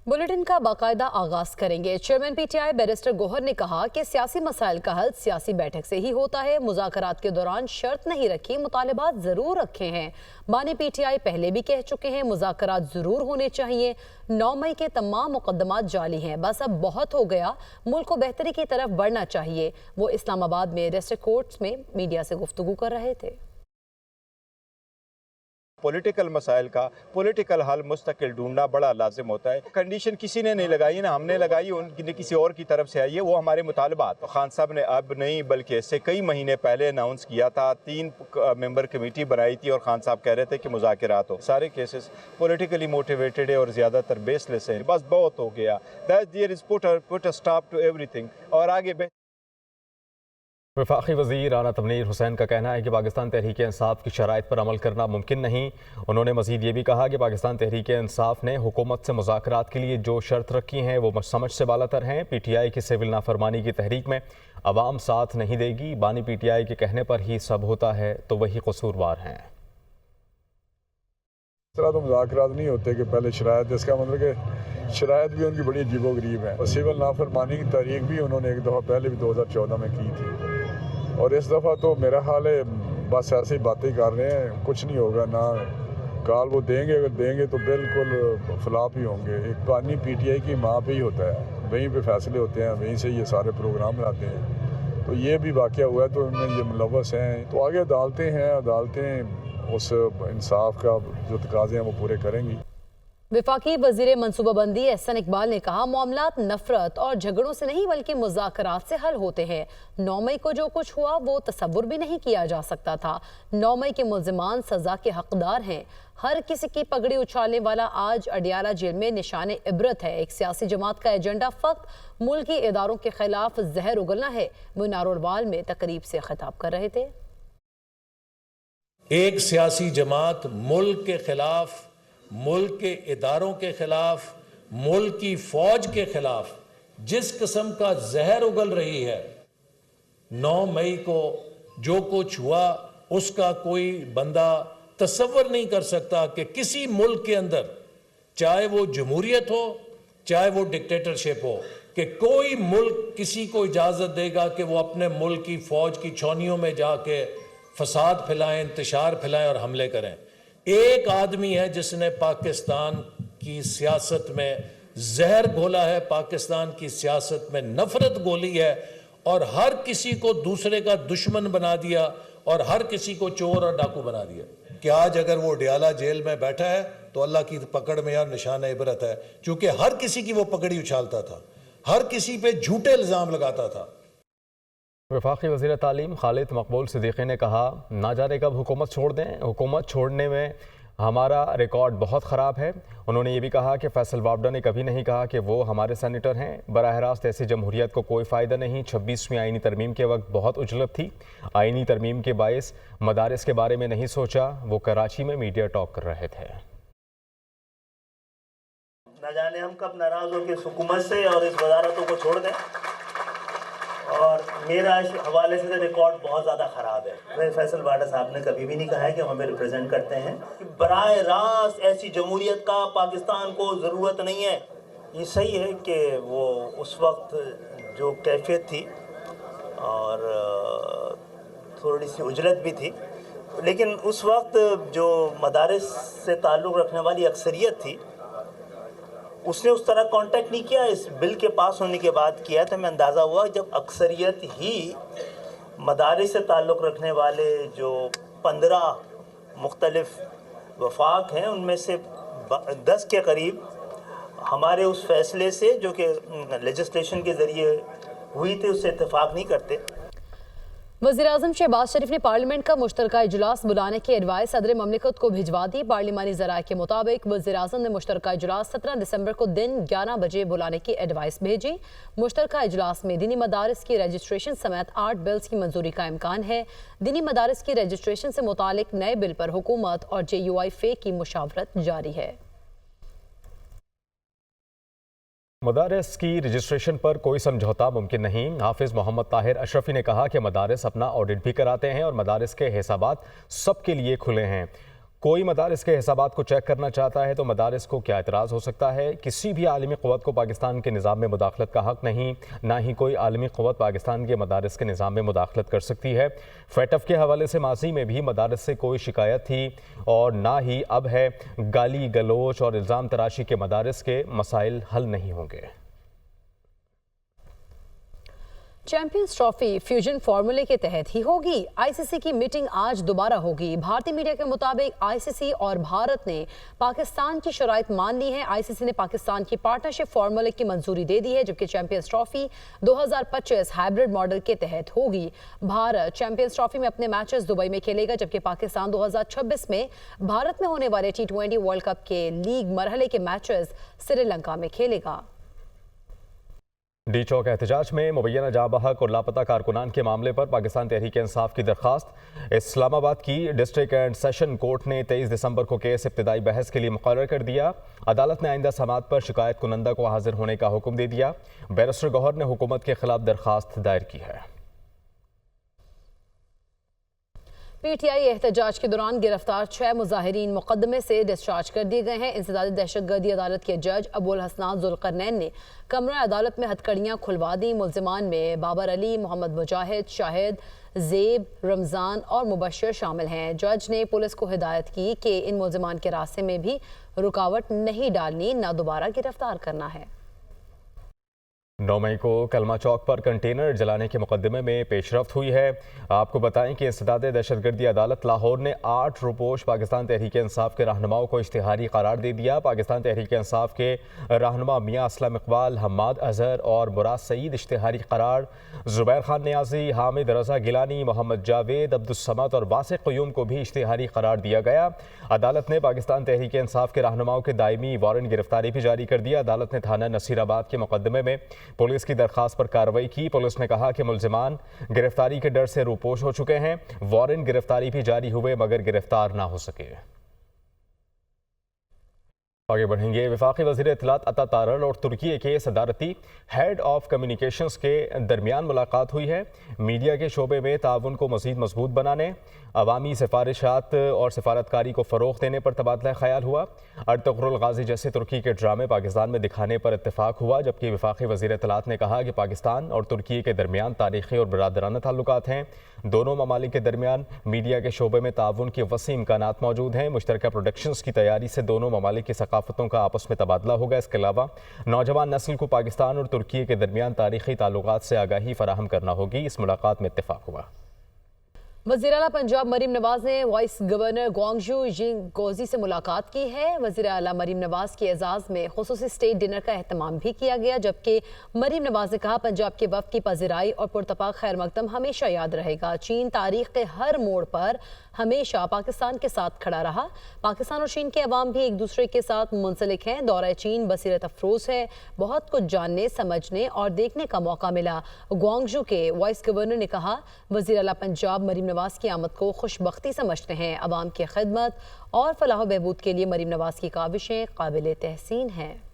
Bulletin का बाकायदा आगाज करेंगे। चेयरमैन पीटीआई बैरिस्टर गोहर ने कहा कि सियासी मसाइल का हल सियासी बैठक से ही होता है। मुज़ाकरात के दौरान शर्त नहीं रखी, मुतालिबात जरूर रखे हैं। बानी पीटीआई पहले भी कह चुके हैं मुज़ाकरात जरूर होने चाहिए। 9 मई के तमाम मुकदमात जाली हैं, बस अब बहुत हो गया, मुल्क को बेहतरी की तरफ बढ़ना चाहिए। वो इस्लामाबाद में डिस्ट्रिक्ट कोर्ट्स में मीडिया से गुफ्तगू कर रहे थे। पॉलिटिकल मसाइल का पॉलिटिकल हल मुस्तकिल ढूंढना बड़ा लाजिम होता है। कंडीशन किसी ने नहीं लगाई ना हमने लगाई, उनकी किसी और की तरफ से आई है। वो हमारे मुतालबात खान साहब ने अब नहीं बल्कि इससे कई महीने पहले अनाउंस किया था। 3 मेंबर कमेटी बनाई थी और खान साहब कह रहे थे कि मुज़ाकरात हो। सारे केसेस पॉलिटिकली मोटिवेटेड है और ज़्यादातर बेसलेस है। बस बहुत हो गया, that there is put a stop to everything. और आगे वफाकी वज़ीर राना तनवीर हुसैन का कहना है कि पाकिस्तान तहरीक इंसाफ की शराइत पर अमल करना मुमकिन नहीं। उन्होंने मज़ीद ये भी कहा कि पाकिस्तान तहरीक इंसाफ ने हुकूमत से मुज़ाकरात के लिए जो शर्त रखी हैं वो समझ से बालातर हैं। पीटीआई की सिविल नाफरमानी की तहरीक में अवाम साथ नहीं देगी। बानी पीटीआई के कहने पर ही सब होता है तो वही कसूरवार हैं। इस तरह तो मुज़ाकरात नहीं होते कि पहले शराइत, इसका मतलब कि शराइत भी उनकी बड़ी अजीबोगरीब है। और सिविल नाफरमानी की तारीख भी उन्होंने एक दफ़ा पहले भी 2014 में की थी और इस दफ़ा तो मेरा हाल है बस ऐसे ही बातें कर रहे हैं, कुछ नहीं होगा। ना काल वो देंगे, अगर देंगे तो बिल्कुल फ्लॉप ही होंगे। एक बानी पीटीआई की माँ पे ही होता है, वहीं पे फैसले होते हैं, वहीं से ये सारे प्रोग्राम लाते हैं। तो ये भी वाक़या हुआ है तो उनमें ये मुलव्वस हैं। तो आगे अदालतें हैं, अदालतें उस इंसाफ का जो तकाज़े हैं वो पूरे करेंगी। वफाकी वज़ीर मनसूबाबंदी एहसन इकबाल ने कहा मामलात नफरत और झगड़ों से नहीं बल्कि मुज़ाकरात से हल होते हैं। 9 मई को जो कुछ हुआ वो तसव्वुर भी नहीं किया जा सकता था। 9 मई के मुल्ज़िमान सज़ा के हकदार हैं। हर किसी की पगड़ी उछालने वाला आज अडियाला जेल में निशाने इबरत है। एक सियासी जमात का एजेंडा फ़क़्त मुल्की इदारों के खिलाफ जहर उगलना है। वो नारोलवाल में तकरीब से खिताब कर रहे थे। एक सियासी जमात मुल्क के खिलाफ, मुल्क के इदारों के खिलाफ, मुल्क की फौज के खिलाफ जिस किस्म का जहर उगल रही है, 9 मई को जो कुछ हुआ उसका कोई बंदा तसव्वुर नहीं कर सकता कि किसी मुल्क के अंदर, चाहे वो जमहूरियत हो चाहे वो डिक्टेटरशिप हो, कि कोई मुल्क किसी को इजाज़त देगा कि वो अपने मुल्क की फौज की छावनियों में जाके फसाद फैलाएं, इंतशार फैलाएं और हमले करें। एक आदमी है जिसने पाकिस्तान की सियासत में जहर घोला है, पाकिस्तान की सियासत में नफरत घोली है और हर किसी को दूसरे का दुश्मन बना दिया और हर किसी को चोर और डाकू बना दिया। कि आज अगर वो अडियाला जेल में बैठा है तो अल्लाह की पकड़ में यार निशान इबरत है, क्योंकि हर किसी की वो पकड़ी उछालता था, हर किसी पे झूठे इल्ज़ाम लगाता था। वफाकी वज़ीर तालीम खालिद मकबूल सिद्दीकी ने कहा ना जाने कब हुकूमत छोड़ दें, हुकूमत छोड़ने में हमारा रिकॉर्ड बहुत ख़राब है। उन्होंने ये भी कहा कि फैसल वावडा ने कभी नहीं कहा कि वो हमारे सेनेटर हैं। बराह रास्त ऐसी जमहूरियत को कोई फ़ायदा नहीं। 26वीं आइनी तरमीम के वक्त बहुत उजलत थी, आइनी तरमीम के बायस मदारिस के बारे में नहीं सोचा। वो कराची में मीडिया टॉक कर रहे थे। न जाने हम कब नाराज़ हो के हुकूमत से और इस वजारतों को छोड़ दें। और मेरा इस हवाले से रिकॉर्ड बहुत ज़्यादा ख़राब है। मेरे फैसल वाडा साहब ने कभी भी नहीं कहा है कि हमें रिप्रेजेंट करते हैं। बराह रास्त ऐसी जमहूरियत का पाकिस्तान को ज़रूरत नहीं है। ये सही है कि वो उस वक्त जो कैफियत थी और थोड़ी सी उजरत भी थी, लेकिन उस वक्त जो मदारिस से ताल्लुक़ रखने वाली अक्सरियत थी उसने उस तरह कांटेक्ट नहीं किया। इस बिल के पास होने के बाद किया तो हमें अंदाज़ा हुआ जब अक्सरियत ही मदारिस से ताल्लुक़ रखने वाले जो 15 मुख्तलिफ वफाक हैं उनमें से 10 के करीब हमारे उस फैसले से जो कि लेजिस्लेशन के ज़रिए हुई थी उससे इत्तेफाक नहीं करते। वज़ीर-ए-आज़म शहबाज शरीफ ने पार्लियामेंट का मुश्तरका इजलास बुलाने की एडवाइस सदर ममलिकत को भिजवा दी। पार्लिमानी ज़राए के मुताबिक वज़ीर-ए-आज़म ने मुश्तरका इजलास 17 दिसंबर को दिन 11 बजे बुलाने की एडवाइस भेजी। मुश्तरका इजलास में दीनी मदारिस की रजिस्ट्रेशन समेत 8 बिल्स की मंजूरी का इम्कान है। दीनी मदारिस की रजिस्ट्रेशन से मुतालिक नए बिल पर हुकूमत और JUI फे की मुशावरत जारी है। मदारिस की रजिस्ट्रेशन पर कोई समझौता मुमकिन नहीं। हाफिज़ मोहम्मद ताहिर अशरफी ने कहा कि मदारिस अपना ऑडिट भी कराते हैं और मदारिस के हिसाबात सबके लिए खुले हैं। कोई मदारिस के हिसाबात को चेक करना चाहता है तो मदारिस को क्या एतराज़ हो सकता है? किसी भी आलमी क़ुव्वत को पाकिस्तान के निज़ाम में मुदाखलत का हक़ नहीं, ना ही कोई आलमी क़ुव्वत पाकिस्तान के मदारिस के निज़ाम में मुदाखलत कर सकती है। फेटफ के हवाले से माजी में भी मदारिस से कोई शिकायत थी और ना ही अब है। गाली गलोच और इल्ज़ाम तराशी के मदारिस के मसाइल हल नहीं होंगे। चैंपियंस ट्रॉफी फ्यूजन फार्मूले के तहत ही होगी। आईसीसी की मीटिंग आज दोबारा होगी। भारतीय मीडिया के मुताबिक आईसीसी और भारत ने पाकिस्तान की शराइत मान ली है। आईसीसी ने पाकिस्तान की पार्टनरशिप फार्मूले की मंजूरी दे दी है, जबकि चैंपियंस ट्रॉफी 2025 हाइब्रिड मॉडल के तहत होगी। भारत चैंपियंस ट्रॉफी में अपने मैचेस दुबई में खेलेगा, जबकि पाकिस्तान 2026 में भारत में होने वाले T20 वर्ल्ड कप के लीग मरहले के मैचेस श्रीलंका में खेलेगा। डी चौक एहतजाज में मुबैना जाँ बहक और लापता कारकुनान के मामले पर पाकिस्तान तहरीक इंसाफ की दरखास्त। इस्लामाबाद की डिस्ट्रिक्ट एंड सेशन कोर्ट ने 23 दिसंबर को केस इब्तिदाई बहस के लिए मुकर्रर कर दिया। अदालत ने आइंदा समाअत पर शिकायत कुनंदा को हाजिर होने का हुक्म दे दिया। बैरिस्टर गौहर ने हुकूमत के खिलाफ दरखास्त दायर की है। पीटीआई एहतजाज के दौरान गिरफ्तार 6 मुजाहिरीन मुकदमे से डिस्चार्ज कर दिए गए हैं। इंसदादी दहशतगर्दी अदालत के जज अबुल हसनान जुल्करनैन ने कमरा अदालत में हथकड़ियाँ खुलवा दी। मुल्जिमान में बाबर अली, मोहम्मद मुजाहिद, शाहिद, ज़ेब, रमज़ान और मुबशर शामिल हैं। जज ने पुलिस को हिदायत की कि इन मुल्जिमान के रास्ते में भी रुकावट नहीं डालनी, न दोबारा गिरफ्तार करना है। 9 मई को कलमा चौक पर कंटेनर जलाने के मुकदमे में पेशरफ्त हुई है। आपको बताएं कि इंसदादे दहशतगर्दी अदालत लाहौर ने 8 रुपोश पाकिस्तान तहरीक इंसाफ के रहनुमाओं को इश्तिहारी करार दे दिया। पाकिस्तान तहरीक इंसाफ के रहनुमा मियाँ असलम इकबाल, हम्माद अजहर और मुराद सईद इश्तिहारी करार, जुबैर खान नियाजी, हामिद रजा गिलानी, मोहम्मद जावेद, अब्दुस्समद और वासिक क़यूम को भी इश्तिहारी करार दिया गया। अदालत ने पाकिस्तान तहरीक इंसाफ के रहनुमाओं के दायमी वारंट गिरफ्तारी भी जारी कर दिया। अदालत ने थाना नसीराबाद के मुकदमे में पुलिस की दरखास्त पर कार्रवाई की। पुलिस ने कहा कि मुल्जिमान गिरफ्तारी के डर से रूपोश हो चुके हैं। वारंट गिरफ्तारी भी जारी हुए मगर गिरफ्तार ना हो सके। आगे बढ़ेंगे। वफाकी वज़ीर इत्तलात अता तारल और तुर्की के सदारती हेड ऑफ कम्युनिकेशंस के दरमियान मुलाकात हुई है। मीडिया के शोबे में ताउन को मज़ीद मजबूत बनाने, अवामी सिफारिशात और सिफारतकारी को फ़रोग़ देने पर तबादला ख्याल हुआ। अर्तुग़रुल गाज़ी जैसे तुर्की के ड्रामे पाकिस्तान में दिखाने पर इत्तेफाक हुआ, जबकि वफाकी वज़ीर इत्तलात ने कहा कि पाकिस्तान और तुर्की के दरमियान तारीख़ी और बरादराना ताल्लुकात हैं। दोनों ममालिक के दरमियान मीडिया के शोबे में ताउन के वसी इम्कानात मौजूद हैं। मुश्तरका प्रोडक्शंस की तैयारी से दोनों ममालिक की सकाफ़तों का आपस में तबादला होगा। इसके अलावा नौजवान नस्ल को पाकिस्तान और तुर्की के दरमियान तारीख़ी ताल्लुकात से आगाही फराहम करना होगी। इस मुलाकात में इत्तेफाक हुआ। वज़ीर आला पंजाब मरीम नवाज ने वाइस गवर्नर ग्वांगजू जिंग गोजी से मुलाकात की है। वज़ीर आला मरीम नवाज के एजाज़ में खुसूसी स्टेट डिनर का एहतमाम भी किया गया, जबकि मरीम नवाज ने कहा पंजाब के वफ़द की पज़िराई और पुरतपाक खैर मकदम हमेशा याद रहेगा। चीन तारीख़ के हर मोड़ पर हमेशा पाकिस्तान के साथ खड़ा रहा। पाकिस्तान और चीन के अवाम भी एक दूसरे के साथ मुंसलिक हैं। दौरा चीन बसीरत अफरोज़ है, बहुत कुछ जानने, समझने और देखने का मौका मिला। ग्वांगजू के वाइस गवर्नर ने कहा वज़ीर आला पंजाब मरीम नवाज की आमद को खुशबख्ती समझते हैं। अवाम की खिदमत और फलाह बहबूद के लिए मरीम नवाज की काविशें काबिल तहसीन हैं।